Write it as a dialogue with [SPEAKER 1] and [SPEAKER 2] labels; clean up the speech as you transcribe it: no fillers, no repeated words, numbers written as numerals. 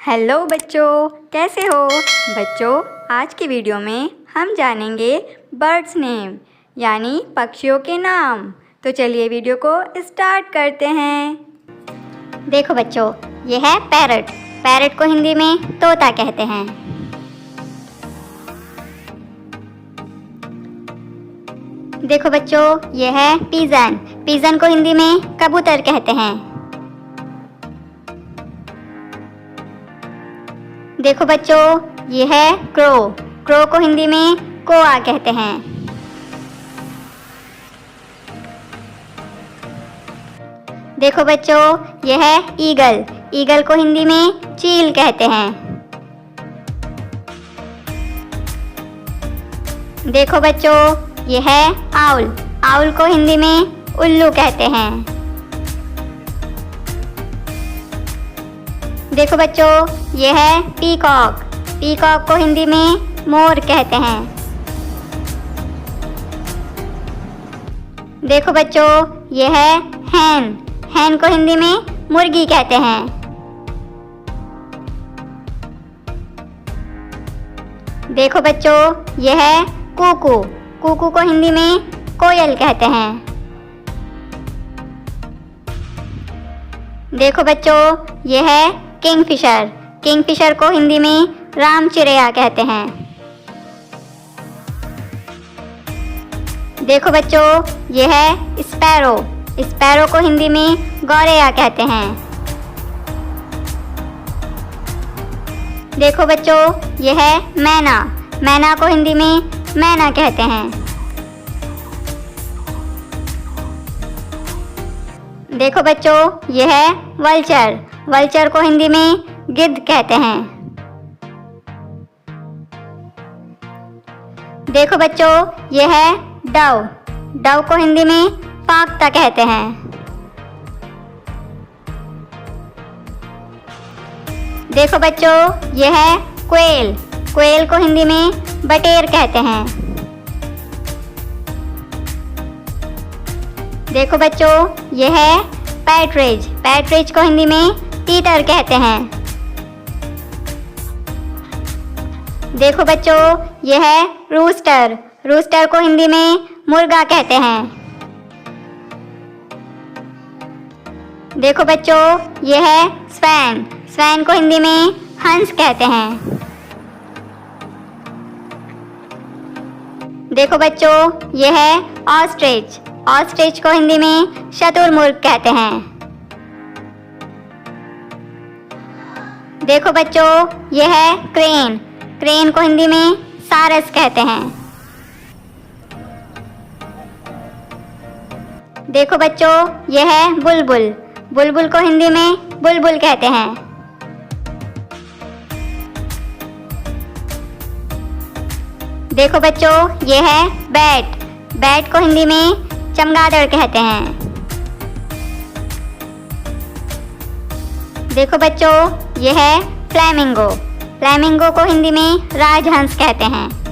[SPEAKER 1] Hello बच्चों, कैसे हो बच्चों। आज की वीडियो में हम जानेंगे बर्ड्स नेम यानी पक्षियों के नाम। तो चलिए वीडियो को स्टार्ट करते हैं।
[SPEAKER 2] देखो बच्चों, ये है पैरट। पैरट को हिंदी में तोता कहते हैं। देखो बच्चों, ये है पिजन। पिजन को हिंदी में कबूतर कहते हैं। देखो बच्चों, ये है क्रो। क्रो को हिंदी में कोआ कहते हैं। देखो बच्चों, ये है ईगल। ईगल को हिंदी में चील कहते हैं। देखो बच्चों, ये है आउल। आउल को हिंदी में उल्लू कहते हैं। देखो बच्चों, ये है पीकॉक। पीकॉक को हिंदी में मोर कहते हैं। देखो बच्चों, ये है हैन। हैन को हिंदी में मुर्गी कहते हैं। देखो बच्चों, ये है कुकू। कुकू को हिंदी में कोयल कहते हैं। देखो बच्चों, ये है किंगफिशर। किंगफिशर को हिंदी में रामचिड़ैया कहते हैं। देखो बच्चों, ये है स्पैरो। स्पैरो को हिंदी में गौरैया कहते हैं। देखो बच्चों, ये है मैना। मैना को हिंदी में मैना कहते हैं। देखो बच्चों, ये है वल्चर। वल्चर को हिंदी में गिद्ध कहते हैं। देखो बच्चों, ये है डव। डव को हिंदी में फाख्ता कहते हैं। देखो बच्चों, ये है क्वेल। क्वेल को हिंदी में बटेर कहते हैं। देखो बच्चों, ये है पैट्रिज। पैट्रिज को हिंदी में तीतर कहते हैं। देखो बच्चों, ये है रूस्टर। रूस्टर को हिंदी में मुर्गा कहते हैं। देखो बच्चों, ये है स्वैन। स्वैन को हिंदी में हंस कहते हैं। देखो बच्चों, ये है ऑस्ट्रिच। ऑस्ट्रिच को हिंदी में शतुरमुर्ग कहते हैं। देखो बच्चों, ये है क्रेन। क्रेन को हिंदी में सारस कहते हैं। देखो बच्चों, ये है बुलबुल। बुलबुल को हिंदी में बुलबुल कहते हैं। देखो बच्चों, ये है बैट। बैट को हिंदी में चमगादड़ कहते हैं। देखो बच्चों, ये है फ्लैमिंगो। फ्लैमिंगो को हिंदी में राजहंस कहते हैं।